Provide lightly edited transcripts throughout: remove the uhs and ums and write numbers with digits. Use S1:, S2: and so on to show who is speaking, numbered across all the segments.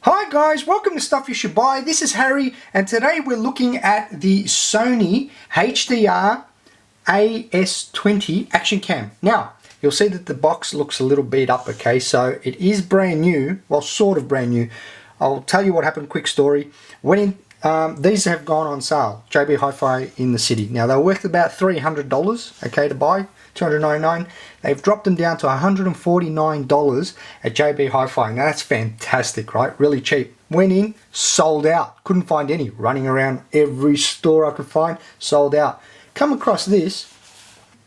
S1: Hi guys, welcome to Stuff You Should Buy. This is Harry and today we're looking at the Sony HDR-AS20 Action Cam. Now, you'll see that the box looks a little beat up, okay, so it is brand new, well sort of brand new. I'll tell you what happened, quick story. These have gone on sale, JB Hi-Fi in the city. Now they're worth about $300, okay, to buy, $299. They've dropped them down to $149 at JB Hi-Fi. Now that's fantastic, right? Really cheap. Went in, sold out. Couldn't find any. Running around every store I could find, sold out. Come across this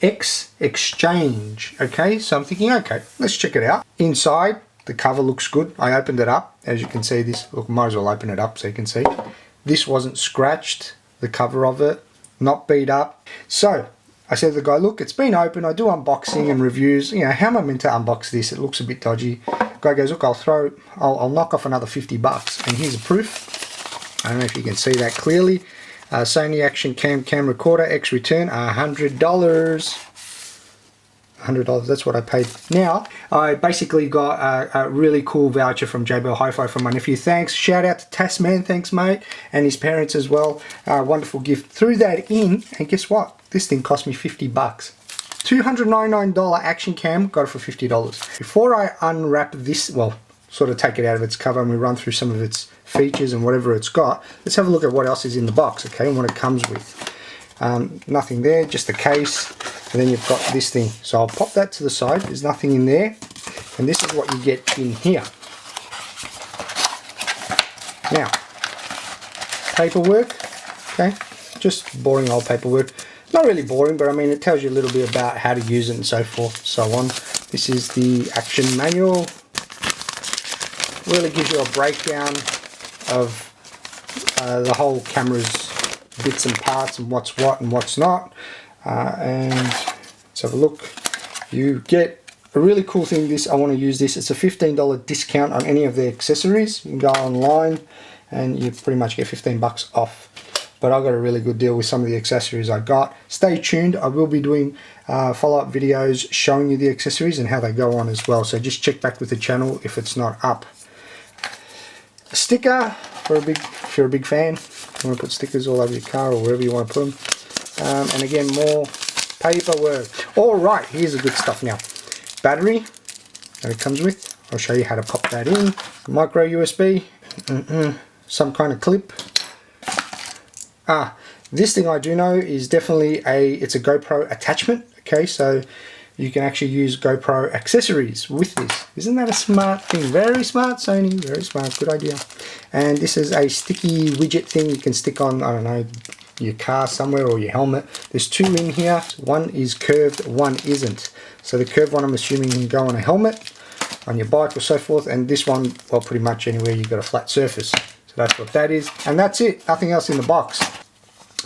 S1: X Exchange, okay? So I'm thinking, okay, let's check it out. Inside, the cover looks good. I opened it up. As you can see, this, look, might as well open it up so you can see. This wasn't scratched, the cover of it, not beat up. So I said to the guy, look, it's been open. I do unboxing and reviews. You know, how am I meant to unbox this? It looks a bit dodgy. The guy goes, look, I'll knock off another 50 bucks. And here's a proof. I don't know if you can see that clearly. Sony Action Cam recorder, X return, $100. $100, that's what I paid. Now, I basically got a really cool voucher from JB Hi-Fi from my nephew. Thanks, shout out to Tasman, thanks mate, and his parents as well. Wonderful gift. Threw that in, and guess what? This thing cost me 50 bucks. $299 Action Cam, got it for $50. Before I unwrap this, well, sort of take it out of its cover and we run through some of its features and whatever it's got, let's have a look at what else is in the box, okay, and what it comes with. Nothing there, just the case, and then you've got this thing. So I'll pop that to the side, there's nothing in there, and this is what you get in here. Now, paperwork, okay, just boring old paperwork. Not really boring, but I mean it tells you a little bit about how to use it and so forth, so on. This is the action manual. Really gives you a breakdown of the whole camera's bits and parts and what's what and what's not, and let's have a look. You get a really cool thing. I want to use this. It's a $15 discount on any of the accessories. You can go online and you pretty much get 15 bucks off, but I got a really good deal with some of the accessories I got. Stay tuned, I will be doing follow-up videos showing you the accessories and how they go on as well, so just check back with the channel if it's not up. A sticker if you're a big fan. You want to put stickers all over your car or wherever you want to put them. And again, more paperwork. Alright, here's the good stuff now. Battery that it comes with. I'll show you how to pop that in. Micro USB. Some kind of clip. This thing I do know is definitely it's a GoPro attachment. Okay, so you can actually use GoPro accessories with this. Isn't that a smart thing? Very smart, Sony. Very smart. Good idea. And this is a sticky widget thing you can stick on, I don't know, your car somewhere or your helmet. There's two in here. One is curved, one isn't. So the curved one I'm assuming can go on a helmet, on your bike or so forth. And this one, well, pretty much anywhere you've got a flat surface. So that's what that is. And that's it. Nothing else in the box.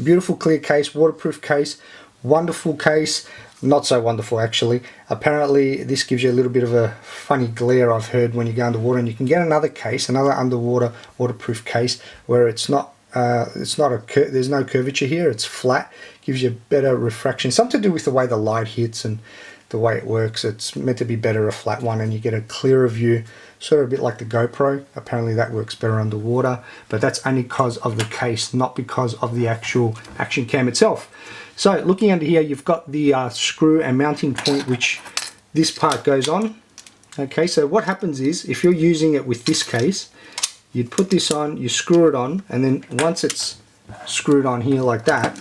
S1: Beautiful clear case, waterproof case, wonderful case. Not so wonderful actually. Apparently this gives you a little bit of a funny glare, I've heard, when you go underwater, and you can get another case, another underwater waterproof case where there's no curvature here, it's flat, gives you better refraction, something to do with the way the light hits and the way it works. It's meant to be better, a flat one, and you get a clearer view, sort of a bit like the GoPro. Apparently that works better underwater, but that's only because of the case, not because of the actual Action Cam itself. So looking under here, you've got the screw and mounting point, which this part goes on. Okay, so what happens is, if you're using it with this case, you'd put this on, you screw it on, and then once it's screwed on here like that,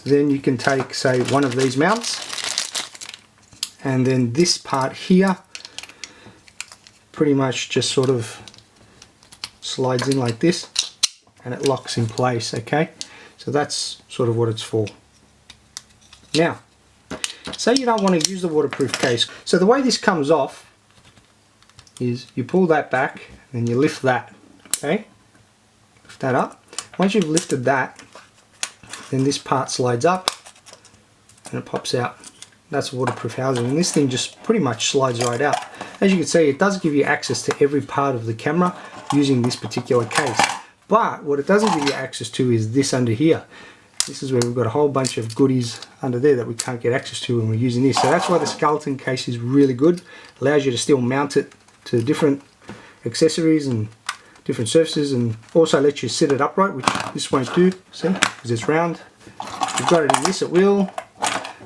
S1: then you can take, say, one of these mounts, and then this part here pretty much just sort of slides in like this, and it locks in place, okay? So that's sort of what it's for. Now, say you don't want to use the waterproof case. So the way this comes off is you pull that back and you lift that, okay? Lift that up. Once you've lifted that, then this part slides up and it pops out. That's waterproof housing, and this thing just pretty much slides right out. As you can see, it does give you access to every part of the camera using this particular case. But what it doesn't give you access to is this under here. This is where we've got a whole bunch of goodies under there that we can't get access to when we're using this. So that's why the skeleton case is really good. Allows you to still mount it to different accessories and different surfaces, and also lets you sit it upright, which this won't do, see, because it's round. If you've got it in this, it will.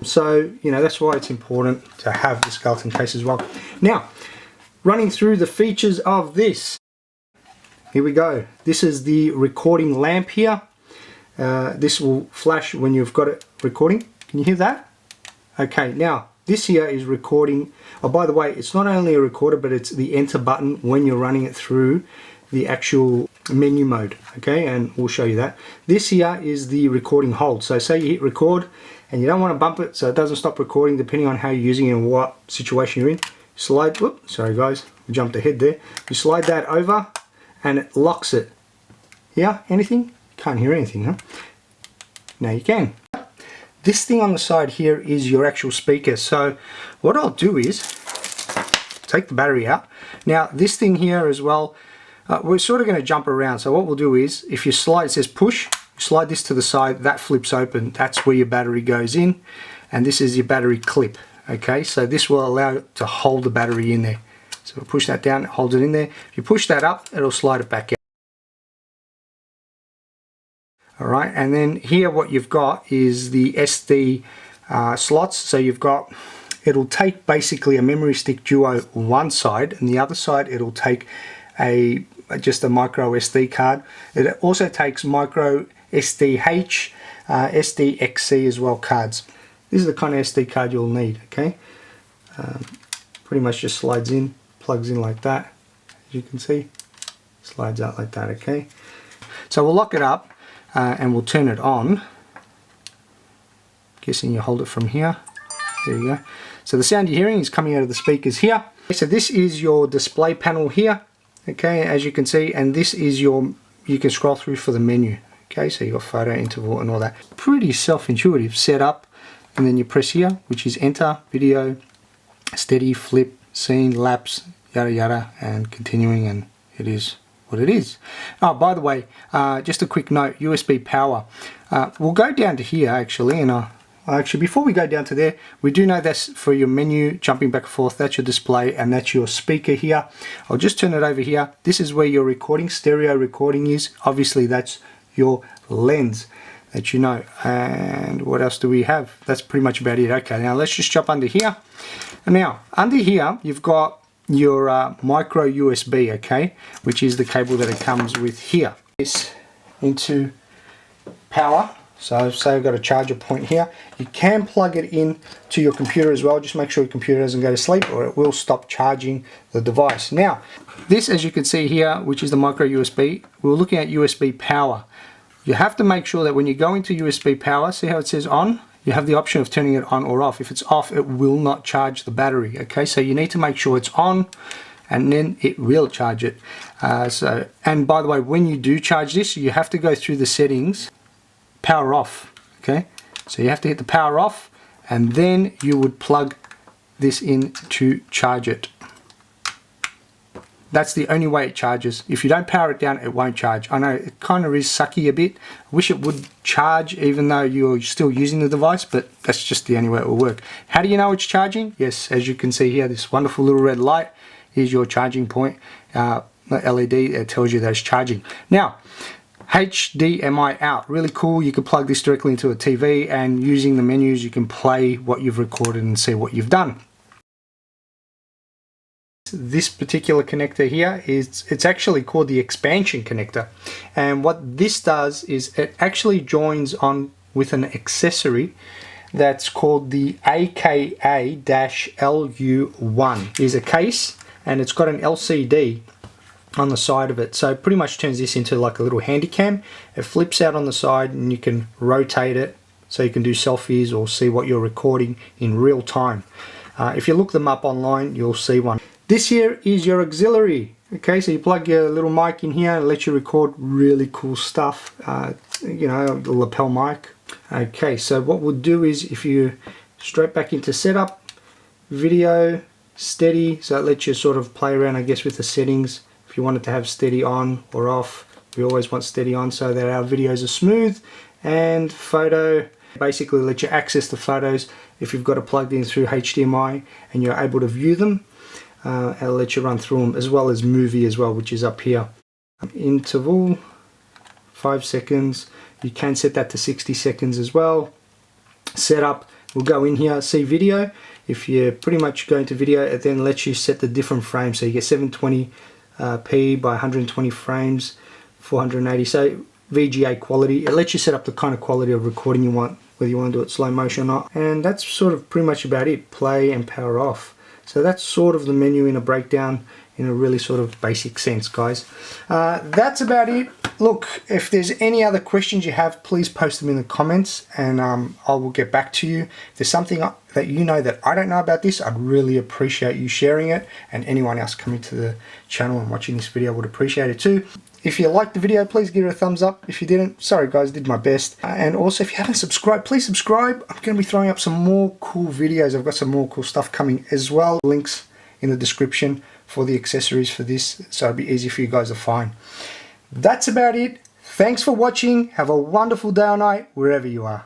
S1: So, you know, that's why it's important to have the skeleton case as well. Now, running through the features of this. Here we go. This is the recording lamp here. This will flash when you've got it recording. Can you hear that? Okay, now this here is recording. Oh, by the way, it's not only a recorder, but it's the enter button when you're running it through the actual menu mode. Okay, and we'll show you that. This here is the recording hold. So say you hit record and you don't want to bump it so it doesn't stop recording, depending on how you're using it and what situation you're in. Slide, whoop, sorry guys, we jumped ahead there. You slide that over and it locks it. Yeah, anything? Can't hear anything, huh? Now you can. This thing on the side here is your actual speaker. So what I'll do is take the battery out. Now this thing here as well, we're sort of going to jump around. So what we'll do is, if you slide, it says push, slide this to the side, that flips open. That's where your battery goes in. And this is your battery clip. Okay, so this will allow it to hold the battery in there. So we'll push that down, it holds it in there. If you push that up, it'll slide it back out. Alright, and then here what you've got is the SD slots. So you've got, it'll take basically a memory stick duo one side, and the other side it'll take just a micro SD card. It also takes micro SDH, SDXC as well cards. This is the kind of SD card you'll need, okay? Pretty much just slides in, plugs in like that, as you can see. Slides out like that, okay? So we'll lock it up and we'll turn it on. Guessing you hold it from here. There you go. So the sound you're hearing is coming out of the speakers here. So this is your display panel here, okay, as you can see, and this is your, you can scroll through for the menu. Okay, so you've got photo, interval and all that. Pretty self-intuitive setup. And then you press here, which is enter, video, steady, flip, scene, lapse, yada yada, and continuing, and it is what it is. Oh, by the way, just a quick note, USB power. We'll go down to here actually, and actually before we go down to there, we do know that's for your menu, jumping back and forth, that's your display, and that's your speaker here. I'll just turn it over here. This is where your recording, stereo recording is. Obviously that's your lens that you know. And what else do we have? That's pretty much about it. Okay, now let's just jump under here. And now under here you've got your micro USB, okay, which is the cable that it comes with here. This into power. So say I've got a charger point here, you can plug it in to your computer as well. Just make sure your computer doesn't go to sleep or it will stop charging the device. Now this, as you can see here, which is the micro USB, we're looking at USB power. You have to make sure that when you go into USB power, see how it says on? You have the option of turning it on or off. If it's off, it will not charge the battery, okay? So you need to make sure it's on, and then it will charge it. And by the way, when you do charge this, you have to go through the settings, power off, okay? So you have to hit the power off, and then you would plug this in to charge it. That's the only way it charges. If you don't power it down, it won't charge. I know it kind of is sucky a bit. I wish it would charge even though you're still using the device, but that's just the only way it will work. How do you know it's charging? Yes, as you can see here, this wonderful little red light is your charging point. The LED, it tells you that it's charging. Now, HDMI out, really cool. You can plug this directly into a TV, and using the menus, you can play what you've recorded and see what you've done. This particular connector here it's actually called the expansion connector, and what this does is it actually joins on with an accessory that's called the AKA-LU1. Is a case, and it's got an LCD on the side of it, so it pretty much turns this into like a little handy cam. It flips out on the side and you can rotate it so you can do selfies or see what you're recording in real time. If you look them up online, you'll see one. This here is your auxiliary. Okay, so you plug your little mic in here and let you record really cool stuff. You know, the lapel mic. Okay, so what we'll do is, if you straight back into setup, video, steady, so it lets you sort of play around, I guess, with the settings. If you want it to have steady on or off, we always want steady on so that our videos are smooth. And photo, basically let you access the photos if you've got it plugged in through HDMI and you're able to view them. It'll let you run through them, as well as movie as well, which is up here. Interval 5 seconds. You can set that to 60 seconds as well. Setup, we'll go in here, see video. If you're pretty much going to video, it then lets you set the different frames. So you get 720p by 120 frames, 480. So VGA quality. It lets you set up the kind of quality of recording you want, whether you want to do it slow motion or not. And that's sort of pretty much about it. Play and power off. So that's sort of the menu in a breakdown in a really sort of basic sense, guys. That's about it. Look, if there's any other questions you have, please post them in the comments and I will get back to you. If there's something that you know that I don't know about this, I'd really appreciate you sharing it, and anyone else coming to the channel and watching this video would appreciate it too. If you liked the video, please give it a thumbs up. If you didn't, sorry guys, did my best. And also, if you haven't subscribed, please subscribe. I'm going to be throwing up some more cool videos. I've got some more cool stuff coming as well. Links in the description for the accessories for this, so it'll be easy for you guys to find. That's about it. Thanks for watching. Have a wonderful day or night, wherever you are.